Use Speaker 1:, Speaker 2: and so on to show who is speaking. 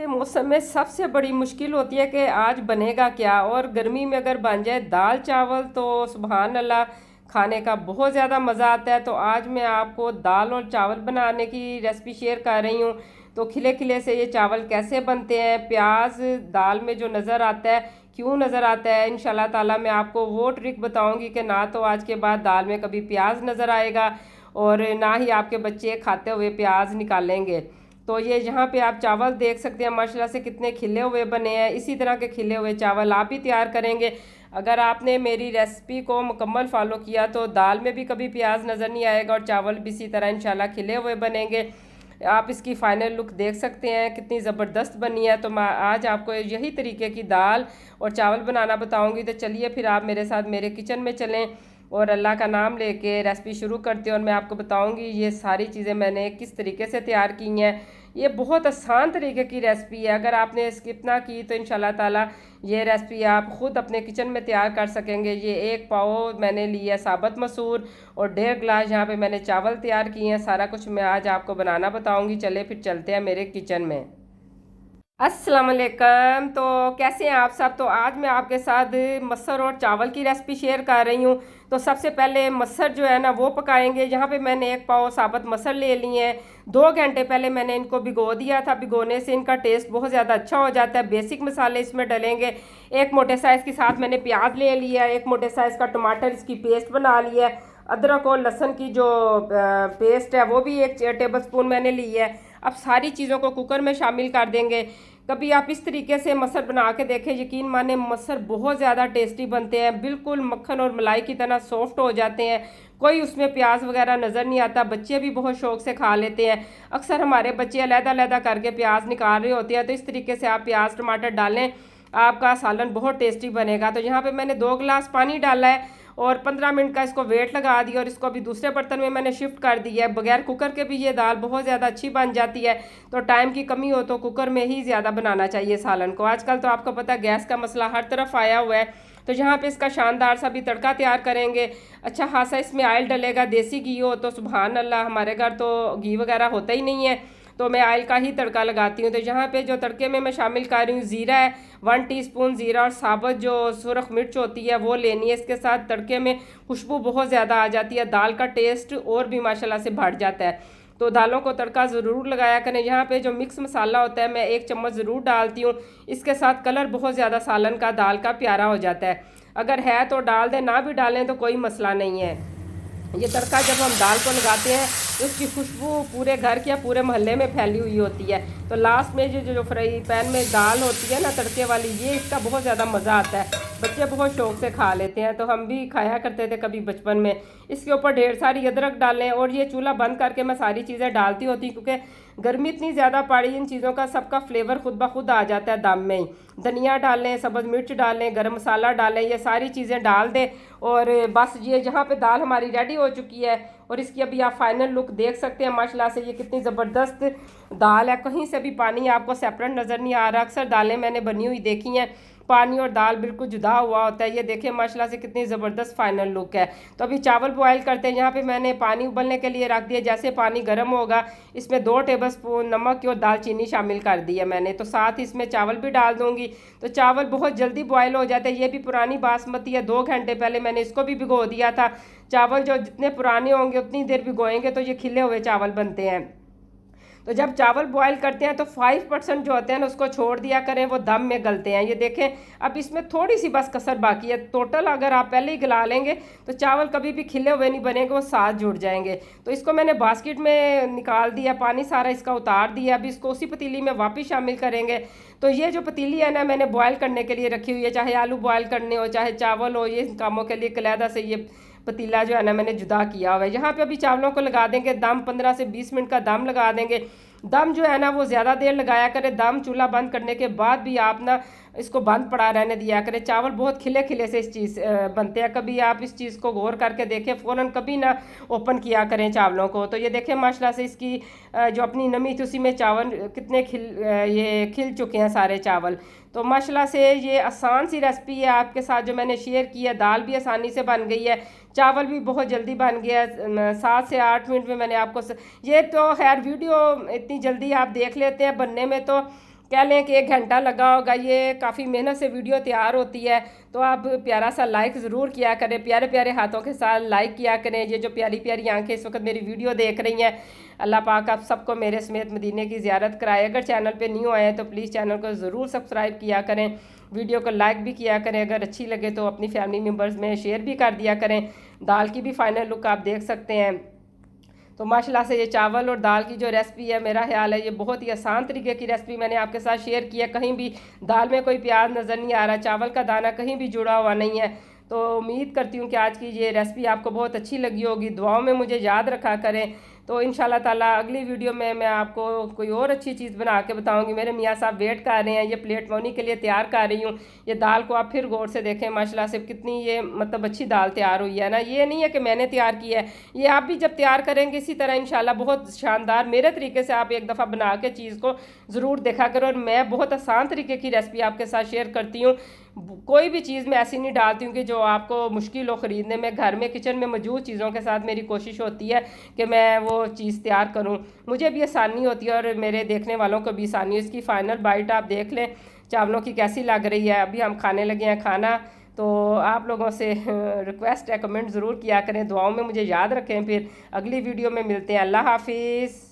Speaker 1: के मौसम में सबसे बड़ी मुश्किल होती है कि आज बनेगा क्या। और गर्मी में अगर बन जाए दाल चावल तो सुभान अल्लाह, खाने का बहुत ज़्यादा मज़ा आता है। तो आज मैं आपको दाल और चावल बनाने की रेसिपी शेयर कर रही हूँ। तो खिले खिले से ये चावल कैसे बनते हैं, प्याज दाल में जो नज़र आता है क्यों नज़र आता है, इंशाल्लाह ताला मैं आपको वो ट्रिक बताऊँगी कि ना तो आज के बाद दाल में कभी प्याज नज़र आएगा और ना ही आपके बच्चे खाते हुए प्याज निकालेंगे। तो ये यहाँ पे आप चावल देख सकते हैं माशाल्लाह से कितने खिले हुए बने हैं। इसी तरह के खिले हुए चावल आप भी तैयार करेंगे। अगर आपने मेरी रेसिपी को मुकम्मल फॉलो किया तो दाल में भी कभी प्याज नज़र नहीं आएगा और चावल भी इसी तरह इंशाल्लाह खिले हुए बनेंगे। आप इसकी फ़ाइनल लुक देख सकते हैं कितनी ज़बरदस्त बनी है। तो मैं आज आपको यही तरीके की दाल और चावल बनाना बताऊँगी। तो चलिए फिर आप मेरे साथ मेरे किचन में चलें और अल्लाह का नाम लेके रेसिपी शुरू करते हैं और मैं आपको बताऊंगी ये सारी चीज़ें मैंने किस तरीके से तैयार की हैं। ये बहुत आसान तरीके की रेसिपी है, अगर आपने स्किप ना की तो इंशाल्लाह ताला ये रेसिपी आप ख़ुद अपने किचन में तैयार कर सकेंगे। ये 1 पाव मैंने लिया साबुत मसूर और 1.5 गिलास यहाँ पे मैंने चावल तैयार किए हैं। सारा कुछ मैं आज आपको बनाना बताऊँगी। चले फिर चलते हैं मेरे किचन में। अस्सलाम वालेकुम। तो कैसे हैं आप सब। तो आज मैं आपके साथ मसर और चावल की रेसिपी शेयर कर रही हूँ। तो सबसे पहले मसर जो है ना वो पकाएंगे। यहाँ पे मैंने 1 पाव साबुत मसर ले लिए हैं। 2 घंटे पहले मैंने इनको भिगो दिया था। भिगोने से इनका टेस्ट बहुत ज़्यादा अच्छा हो जाता है। बेसिक मसाले इसमें डलेंगे। 1 मोटे साइज़ के साथ मैंने प्याज ले लिया है। 1 मोटे साइज़ का टमाटर इसकी पेस्ट बना लिया है। अदरक और लहसुन की जो पेस्ट है वो भी 1 टेबल स्पून मैंने ली है। अब सारी चीज़ों को कुकर में शामिल कर देंगे। कभी आप इस तरीके से मसर बना के देखें, यकीन माने मसर बहुत ज़्यादा टेस्टी बनते हैं। बिल्कुल मक्खन और मलाई की तरह सॉफ्ट हो जाते हैं। कोई उसमें प्याज वगैरह नज़र नहीं आता। बच्चे भी बहुत शौक से खा लेते हैं। अक्सर हमारे बच्चे अलग-अलग करके प्याज निकाल रहे होते हैं। तो इस तरीके से आप प्याज टमाटर डालें, आपका सालन बहुत टेस्टी बनेगा। तो यहाँ पे मैंने 2 गिलास पानी डाला है और 15 मिनट का इसको वेट लगा दिया और इसको अभी दूसरे बर्तन में मैंने शिफ्ट कर दिया है। बगैर कुकर के भी ये दाल बहुत ज़्यादा अच्छी बन जाती है। तो टाइम की कमी हो तो कुकर में ही ज़्यादा बनाना चाहिए सालन को। आजकल तो आपको पता है गैस का मसला हर तरफ आया हुआ है। तो यहाँ पे इसका शानदार सा भी तड़का तैयार करेंगे। अच्छा खासा इसमें ऑयल डलेगा। देसी घी हो तो सुभान अल्लाह, हमारे घर तो घी वगैरह होता ही नहीं है तो मैं ऑयल का ही तड़का लगाती हूँ। तो यहाँ पे जो तड़के में मैं शामिल कर रही हूँ, ज़ीरा है 1 टीस्पून ज़ीरा और साबुत जो सुरख मिर्च होती है वो लेनी है। इसके साथ तड़के में खुशबू बहुत ज़्यादा आ जाती है, दाल का टेस्ट और भी माशाल्लाह से बढ़ जाता है। तो दालों को तड़का ज़रूर लगाया करें। यहाँ पे जो मिक्स मसाला होता है मैं 1 चम्मच ज़रूर डालती हूँ। इसके साथ कलर बहुत ज़्यादा सालन का दाल का प्यारा हो जाता है। अगर है तो डाल दें, ना भी डालें तो कोई मसला नहीं है। ये तड़का जब हम दाल को लगाते हैं तो उसकी खुशबू पूरे घर के या पूरे मोहल्ले में फैली हुई होती है। तो लास्ट में जो फ्राई पैन में दाल होती है ना तड़के वाली, ये इसका बहुत ज़्यादा मज़ा आता है। बच्चे बहुत शौक से खा लेते हैं। तो हम भी खाया करते थे कभी बचपन में। इसके ऊपर ढेर सारी अदरक डालें और ये चूल्हा बंद करके मैं सारी चीज़ें डालती होती क्योंकि गर्मी इतनी ज़्यादा पड़ी, इन चीज़ों का सबका फ्लेवर खुद ब खुद आ जाता है दम में ही। धनिया डालें, सब्ज़ मिर्च डालें, गरम मसाला डालें, ये सारी चीज़ें डाल दें और बस ये यहाँ पे दाल हमारी रेडी हो चुकी है। और इसकी अभी आप फाइनल लुक देख सकते हैं माशाल्लाह से ये कितनी ज़बरदस्त दाल है। कहीं से भी पानी आपको सेपरेट नज़र नहीं आ रहा। अक्सर दालें मैंने बनी हुई देखी हैं, पानी और दाल बिल्कुल जुदा हुआ होता है। ये देखें माशाल्लाह से कितनी ज़बरदस्त फाइनल लुक है। तो अभी चावल बॉयल करते हैं। यहाँ पे मैंने पानी उबलने के लिए रख दिया। जैसे पानी गर्म होगा इसमें 2 टेबलस्पून नमक और दालचीनी शामिल कर दी है मैंने। तो साथ ही इसमें चावल भी डाल दूँगी। तो चावल बहुत जल्दी बॉयल हो जाते हैं। ये भी पुरानी बासमती है, 2 घंटे पहले मैंने इसको भी भिगो दिया था। चावल जो जितने पुराने होंगे उतनी देर भिगोएंगे तो ये खिले हुए चावल बनते हैं। तो जब चावल बॉयल करते हैं तो 5% जो होते हैं ना उसको छोड़ दिया करें, वो दम में गलते हैं। ये देखें अब इसमें थोड़ी सी बस कसर बाकी है। टोटल अगर आप पहले ही गला लेंगे तो चावल कभी भी खिले हुए नहीं बनेंगे, वो साथ जुड़ जाएंगे। तो इसको मैंने बास्केट में निकाल दिया, पानी सारा इसका उतार दिया। अभी इसको उसी पतीली में वापस शामिल करेंगे। तो ये जो पतीली है ना मैंने बॉयल करने के लिए रखी हुई है, चाहे आलू बॉयल करने हो चाहे चावल हो, ये कामों के लिए अलहदा से ये पतीला जो है ना मैंने जुदा किया हुआ है। यहाँ पे अभी चावलों को लगा देंगे दम, 15 से 20 मिनट का दम लगा देंगे। दम जो है ना वो ज़्यादा देर लगाया करें। दम चूल्हा बंद करने के बाद भी आप ना इसको बंद पड़ा रहने दिया करें। चावल बहुत खिले खिले से इस चीज़ बनते हैं। कभी आप इस चीज़ को गौर करके देखें, फ़ौरन कभी ना ओपन किया करें चावलों को। तो ये देखें माशाल्लाह से इसकी जो अपनी नमी थी उसी में चावल कितने ये खिल चुके हैं सारे चावल। तो माशाल्लाह से ये आसान सी रेसिपी है आपके साथ जो मैंने शेयर की है। दाल भी आसानी से बन गई है, चावल भी बहुत जल्दी बन गया। 7 से 8 मिनट में मैंने आपको ये तो खैर वीडियो इतनी जल्दी आप देख लेते हैं बनने में तो कह लें कि 1 घंटा लगा होगा। ये काफ़ी मेहनत से वीडियो तैयार होती है, तो आप प्यारा सा लाइक ज़रूर किया करें, प्यारे प्यारे हाथों के साथ लाइक किया करें। ये जो प्यारी प्यारी आंखें इस वक्त मेरी वीडियो देख रही हैं, अल्लाह पाक आप सबको मेरे समेत मदीने की ज़ियारत कराए। अगर चैनल पे न्यू आए हैं तो प्लीज़ चैनल को ज़रूर सब्सक्राइब किया करें, वीडियो को लाइक भी किया करें, अगर अच्छी लगे तो अपनी फैमिली मेम्बर्स में शेयर भी कर दिया करें। दाल की भी फाइनल लुक आप देख सकते हैं। तो माशाल्लाह से ये चावल और दाल की जो रेसिपी है, मेरा ख्याल है ये बहुत ही आसान तरीके की रेसिपी मैंने आपके साथ शेयर की है। कहीं भी दाल में कोई प्याज नज़र नहीं आ रहा, चावल का दाना कहीं भी जुड़ा हुआ नहीं है। तो उम्मीद करती हूँ कि आज की ये रेसिपी आपको बहुत अच्छी लगी होगी। दुआओं में मुझे याद रखा करें। तो इंशाल्लाह ताला अगली वीडियो में मैं आपको कोई और अच्छी चीज़ बना के बताऊंगी। मेरे मियाँ साहब वेट कर रहे हैं, ये प्लेट मैं उन्हीं के लिए तैयार कर रही हूँ। ये दाल को आप फिर गौर से देखें, माशाल्लाह से कितनी ये मतलब अच्छी दाल तैयार हुई है ना। ये नहीं है कि मैंने तैयार की है, ये आप भी जब तैयार करेंगे इसी तरह इंशाल्लाह बहुत शानदार मेरे तरीके से आप एक दफ़ा बना के चीज़ को ज़रूर देखा करो। और मैं बहुत आसान तरीके की रेसिपी आपके साथ शेयर करती हूँ। कोई भी चीज़ मैं ऐसी नहीं डालती हूँ कि जो आपको मुश्किल हो ख़रीदने में। घर में किचन में मौजूद चीज़ों के साथ मेरी कोशिश होती है कि मैं वो चीज़ तैयार करूँ, मुझे भी आसानी होती है और मेरे देखने वालों को भी आसानी है। इसकी फ़ाइनल बाइट आप देख लें चावलों की कैसी लग रही है। अभी हम खाने लगे हैं खाना। तो आप लोगों से रिक्वेस्ट है, कमेंट ज़रूर किया करें, दुआओं में मुझे याद रखें। फिर अगली वीडियो में मिलते हैं। अल्लाह हाफिज़।